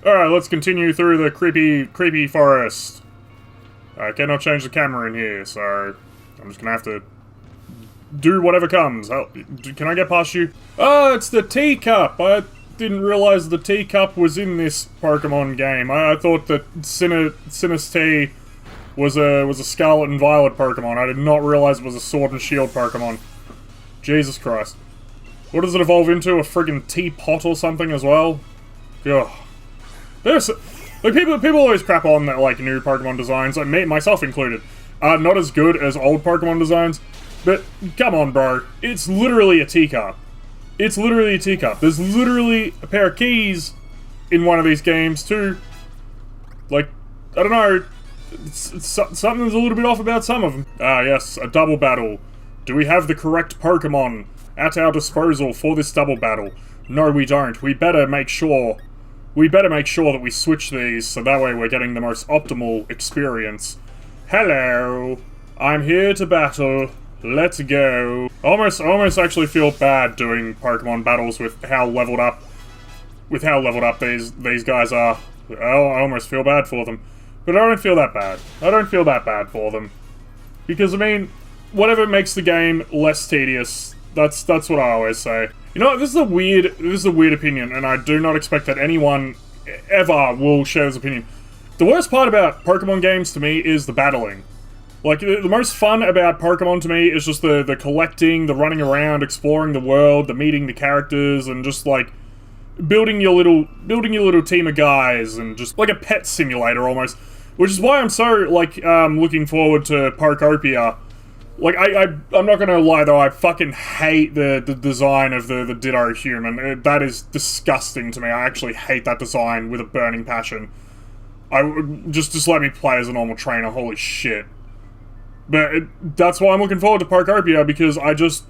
Alright, let's continue through the creepy forest. I cannot change the camera in here, so I'm just gonna have to do whatever comes. Can I get past you? Oh, it's the teacup! I didn't realize the teacup was in this Pokemon game. I thought that Sinistee was a Scarlet and Violet Pokemon. I did not realize it was a Sword and Shield Pokemon. Jesus Christ. What does it evolve into? A friggin' teapot or something as well? Ugh. There's... Like, people always crap on that, like, new Pokemon designs, like, myself included. Not as good as old Pokemon designs, but come on, bro. It's literally a teacup. It's literally a teacup. There's literally a pair of keys in one of these games, too. Like, I don't know, something's a little bit off about some of them. Ah, yes, a double battle. Do we have the correct Pokemon at our disposal for this double battle? No, we don't. We better make sure that we switch these, so that way we're getting the most optimal experience. Hello, I'm here to battle. Let's go. I almost actually feel bad doing Pokemon battles with how leveled up these guys are. I almost feel bad for them. But I don't feel that bad. I don't feel that bad for them. Because, I mean, whatever makes the game less tedious, that's what I always say. You know, this is a weird opinion, and I do not expect that anyone ever will share this opinion. The worst part about Pokemon games to me is the battling. Like, the most fun about Pokemon to me is just the collecting, the running around, exploring the world, the meeting the characters, and just, like, building your little team of guys, and just like a pet simulator almost. Which is why I'm so, like, looking forward to Pokopia. Like, I'm not gonna lie though, I fucking hate the design of the Ditto human. That is disgusting to me. I actually hate that design with a burning passion. Just let me play as a normal trainer, holy shit. But that's why I'm looking forward to Pokopia, because I just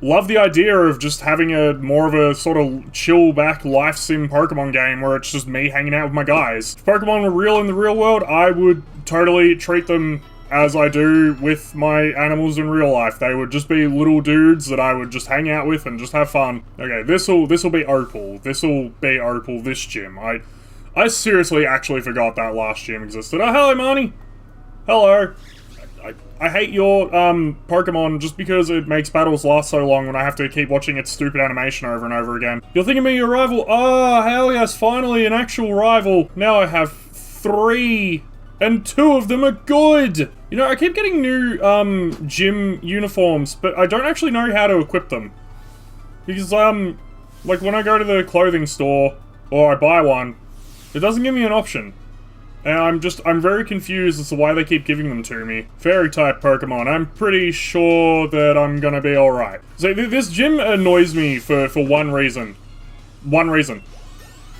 love the idea of just having a more of a sort of chill back life sim Pokemon game where it's just me hanging out with my guys. If Pokemon were real in the real world, I would totally treat them as I do with my animals in real life. They would just be little dudes that I would just hang out with and just have fun. Okay, this'll be Opal. This'll be Opal, this gym. I seriously actually forgot that last gym existed. Oh, hello, Marnie! Hello! I hate your, Pokemon just because it makes battles last so long when I have to keep watching its stupid animation over and over again. You're thinking me your rival? Oh, hell yes, finally an actual rival. Now I have 3, and 2 of them are good! You know, I keep getting new, gym uniforms, but I don't actually know how to equip them. Because, like when I go to the clothing store, or I buy one, it doesn't give me an option. And I'm very confused as to why they keep giving them to me. Fairy-type Pokemon, I'm pretty sure that I'm gonna be alright. So this gym annoys me for one reason. One reason.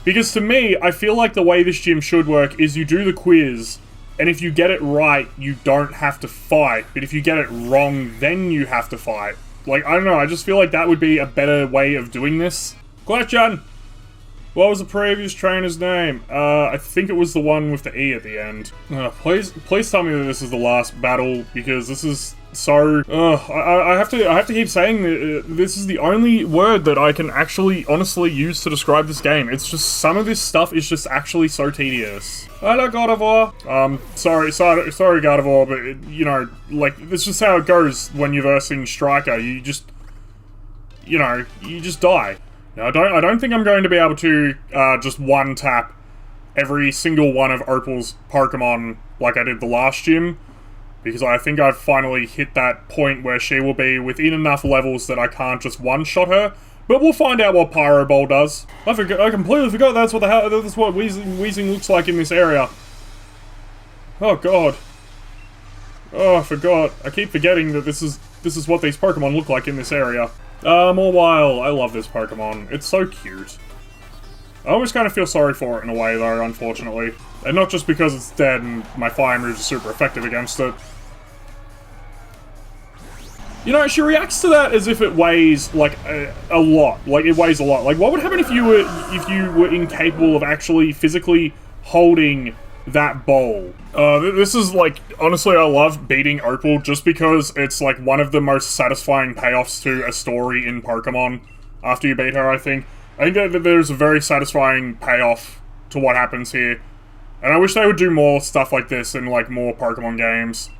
Because to me, I feel like the way this gym should work is you do the quiz, and if you get it right, you don't have to fight. But if you get it wrong, then you have to fight. Like, I don't know, I just feel like that would be a better way of doing this. Question! What was the previous trainer's name? I think it was the one with the E at the end. Please tell me that this is the last battle, because this is so... I have to keep saying that this is the only word that I can actually honestly use to describe this game. It's just, some of this stuff is just actually so tedious. Hello, Gardevoir. Sorry, Gardevoir, but, you know, like, this is just how it goes when you're versing Striker. You just, you know, you just die. Now, I don't think I'm going to be able to, just one-tap every single one of Opal's Pokemon like I did the last gym, because I think I've finally hit that point where she will be within enough levels that I can't just one-shot her, but we'll find out what Pyro Ball does. I completely forgot that's what Weezing looks like in this area. Oh god. Oh, I forgot. I keep forgetting that this is what these Pokemon look like in this area. Mawile. I love this Pokemon. It's so cute. I almost kind of feel sorry for it in a way, though, unfortunately. And not just because it's dead and my fire moves are super effective against it. You know, she reacts to that as if it weighs, like, a lot. Like, it weighs a lot. Like, what would happen if you were incapable of actually physically holding that bowl? This is, like, honestly, I love beating Opal just because it's, like, one of the most satisfying payoffs to a story in Pokemon after you beat her, I think. I think that there's a very satisfying payoff to what happens here. And I wish they would do more stuff like this in, like, more Pokemon games.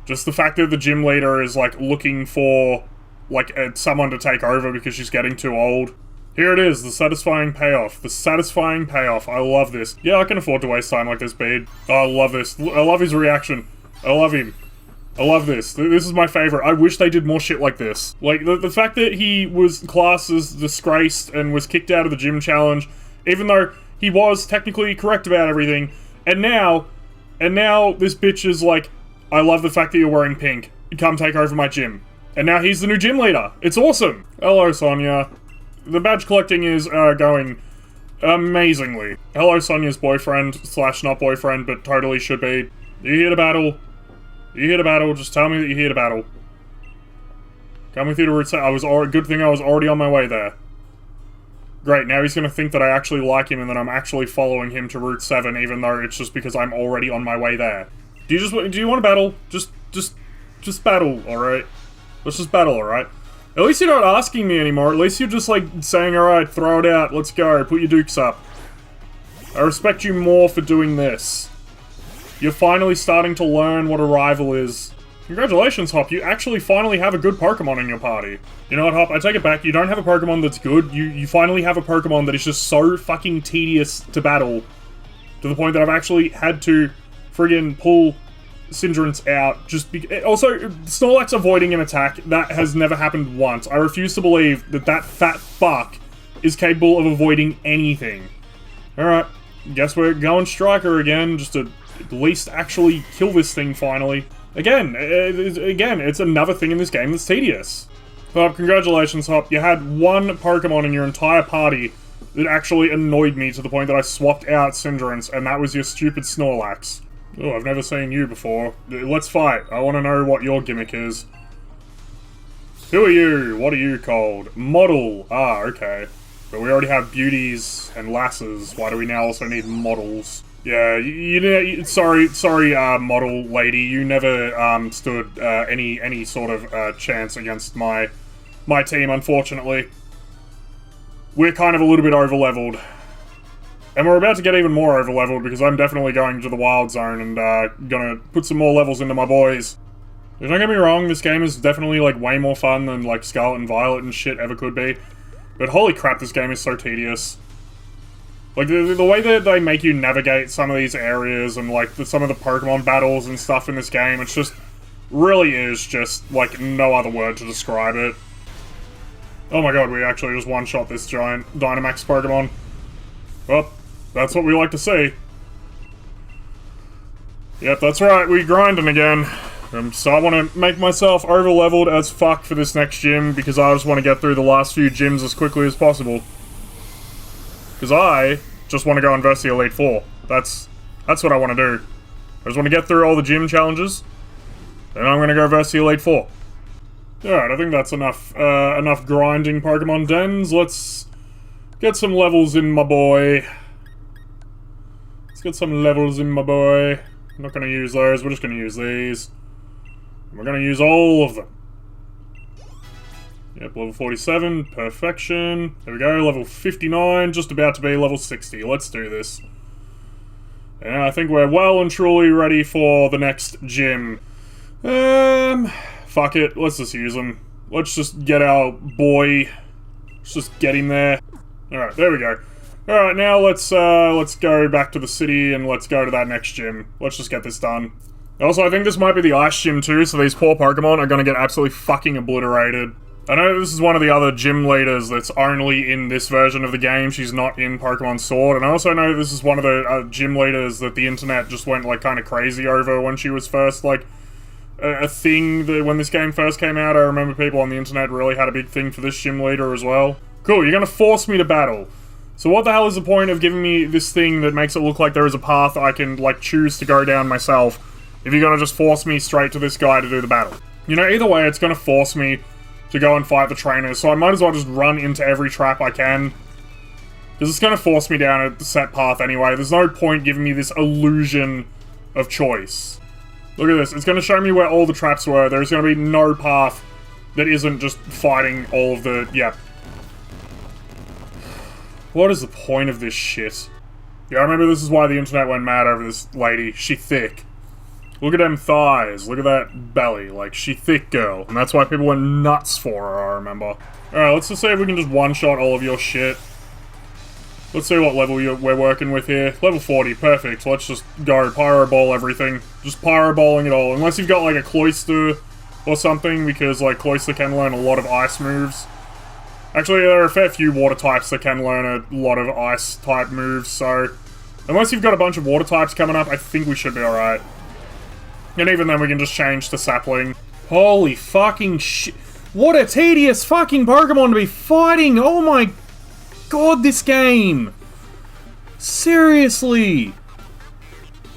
Just the fact that the gym leader is, like, looking for, like, someone to take over because she's getting too old. Here it is, the satisfying payoff. The satisfying payoff. I love this. Yeah, I can afford to waste time like this, Bede. Oh, I love this. I love his reaction. I love him. I love this. This is my favorite. I wish they did more shit like this. Like, the fact that he was classed as disgraced and was kicked out of the gym challenge, even though he was technically correct about everything, and now this bitch is like, I love the fact that you're wearing pink. Come take over my gym. And now he's the new gym leader. It's awesome. Hello, Sonia. The badge collecting is going amazingly. Hello, Sonia's boyfriend / not boyfriend, but totally should be. You here to battle? You here to battle? Just tell me that you're here to battle. Coming through to Route 7. Good thing I was already on my way there. Great, now he's gonna think that I actually like him and that I'm actually following him to Route 7, even though it's just because I'm already on my way there. Do you want to battle? Just battle, alright? Let's just battle, alright? At least you're not asking me anymore. At least you're just, like, saying, alright, throw it out, let's go, put your dukes up. I respect you more for doing this. You're finally starting to learn what a rival is. Congratulations, Hop, you actually finally have a good Pokemon in your party. You know what, Hop, I take it back, you don't have a Pokemon that's good, you finally have a Pokemon that is just so fucking tedious to battle, to the point that I've actually had to friggin' pull Cinderace out, also, Snorlax avoiding an attack, that has never happened once. I refuse to believe that that fat fuck is capable of avoiding anything. Alright, guess we're going Striker again, just to at least actually kill this thing finally. Again, it's another thing in this game that's tedious. Hop, congratulations, Hop. You had one Pokemon in your entire party that actually annoyed me to the point that I swapped out Cinderace, and that was your stupid Snorlax. Oh, I've never seen you before. Let's fight. I want to know what your gimmick is. Who are you? What are you called? Model. Ah, okay. But we already have beauties and lasses. Why do we now also need models? Yeah, sorry, model lady. You never stood any sort of chance against my team, unfortunately. We're kind of a little bit over-leveled. And we're about to get even more over-leveled because I'm definitely going to the Wild Zone and gonna put some more levels into my boys. Don't get me wrong, this game is definitely like way more fun than like Scarlet and Violet and shit ever could be. But holy crap, this game is so tedious. Like, the way that they make you navigate some of these areas and, like, some of the Pokemon battles and stuff in this game, it's just, really is just, like, no other word to describe it. Oh my god, we actually just one-shot this giant Dynamax Pokemon. Well, that's what we like to see. Yep, that's right, we grinding again. So I want to make myself over-leveled as fuck for this next gym, because I just want to get through the last few gyms as quickly as possible. Because I just want to go and verse the Elite Four. That's what I want to do. I just want to get through all the gym challenges, and I'm going to go verse the Elite Four. Alright, I think that's enough grinding Pokemon dens. Let's get some levels in my boy. Let's get some levels in my boy. I'm not going to use those, we're just going to use these. And we're going to use all of them. Yep, level 47, perfection. There we go, level 59, just about to be level 60. Let's do this. And I think we're well and truly ready for the next gym. Fuck it, let's just use them. Let's just get our boy. Let's just get him there. Alright, there we go. Alright, now let's go back to the city and let's go to that next gym. Let's just get this done. Also, I think this might be the Ice Gym too, so these poor Pokemon are gonna get absolutely fucking obliterated. I know this is one of the other gym leaders that's only in this version of the game. She's not in Pokemon Sword. And I also know this is one of the gym leaders that the internet just went, like, kind of crazy over when she was first, like, a thing. That when this game first came out, I remember people on the internet really had a big thing for this gym leader as well. Cool, you're gonna force me to battle. So what the hell is the point of giving me this thing that makes it look like there is a path I can, like, choose to go down myself, if you're gonna just force me straight to this guy to do the battle? You know, either way, it's gonna force me to go and fight the trainers, so I might as well just run into every trap I can. Because it's going to force me down a set path anyway. There's no point giving me this illusion of choice. Look at this, it's going to show me where all the traps were. There's going to be no path that isn't just fighting all of the... yeah. What is the point of this shit? Yeah, I remember this is why the internet went mad over this lady. She thick. Look at them thighs. Look at that belly. Like, she thick girl. And that's why people went nuts for her, I remember. Alright, let's just see if we can just one-shot all of your shit. Let's see what level we're working with here. Level 40, perfect. Let's just go Pyro-Ball everything. Just Pyro-Balling it all. Unless you've got, like, a Cloyster or something, because, like, Cloyster can learn a lot of ice moves. Actually, there are a fair few water types that can learn a lot of ice-type moves, so... Unless you've got a bunch of water types coming up, I think we should be alright. And even then, we can just change to Sapling. Holy fucking shit. What a tedious fucking Pokemon to be fighting! Oh my god, this game! Seriously!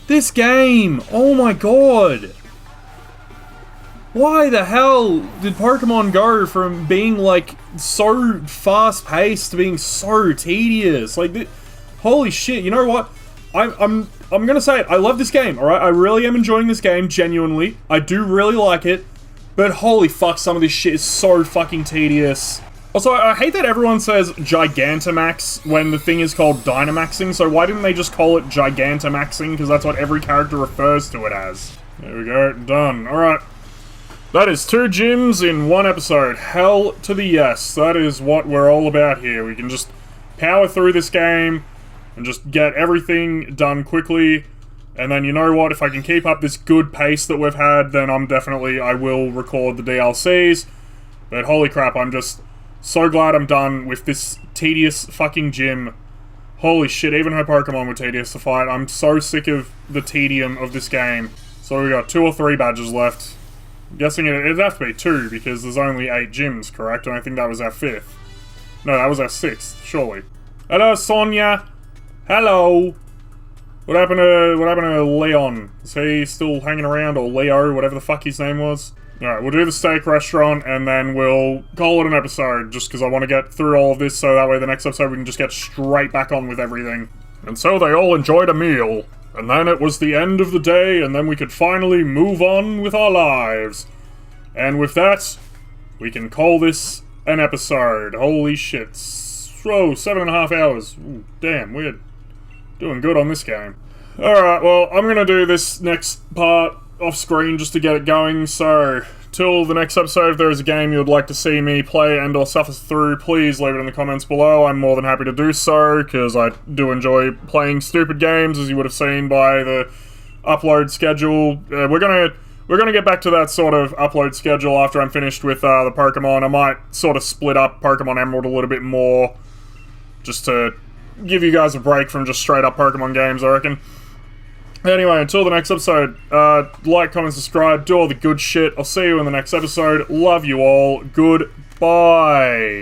This game! Oh my god! Why the hell did Pokemon go from being, like, so fast-paced to being so tedious? Like, holy shit, you know what? I'm gonna say it, I love this game, alright? I really am enjoying this game, genuinely. I do really like it, but holy fuck, some of this shit is so fucking tedious. Also, I hate that everyone says Gigantamax when the thing is called Dynamaxing, so why didn't they just call it Gigantamaxing? Because that's what every character refers to it as. There we go, done. Alright. That is 2 gyms in 1 episode. Hell to the yes. That is what we're all about here. We can just power through this game and just get everything done quickly. And then, you know what, if I can keep up this good pace that we've had, then I will record the DLCs. But holy crap, I'm just so glad I'm done with this tedious fucking gym. Holy shit, even her Pokemon were tedious to fight. I'm so sick of the tedium of this game. So we got 2 or 3 badges left. I'm guessing it'd have to be 2, because there's only 8 gyms, correct? And I think that was our 5th. No, that was our 6th, surely. Hello, Sonia. Hello. What happened to Leon? Is he still hanging around, or Leo, whatever the fuck his name was? Alright, we'll do the steak restaurant, and then we'll call it an episode, just because I want to get through all of this, so that way the next episode we can just get straight back on with everything. And so they all enjoyed a meal. And then it was the end of the day, and then we could finally move on with our lives. And with that, we can call this an episode. Holy shit. Oh, 7.5 hours. Ooh, damn, we're doing good on this game. Alright, well, I'm gonna do this next part off screen just to get it going, so till the next episode, if there is a game you would like to see me play and or suffer through, please leave it in the comments below. I'm more than happy to do so, because I do enjoy playing stupid games, as you would have seen by the upload schedule. We're gonna get back to that sort of upload schedule after I'm finished with the Pokemon. I might sort of split up Pokemon Emerald a little bit more, just to give you guys a break from just straight up Pokemon games, I reckon. Anyway, until the next episode, like, comment, subscribe, do all the good shit. I'll see you in the next episode. Love you all. Goodbye.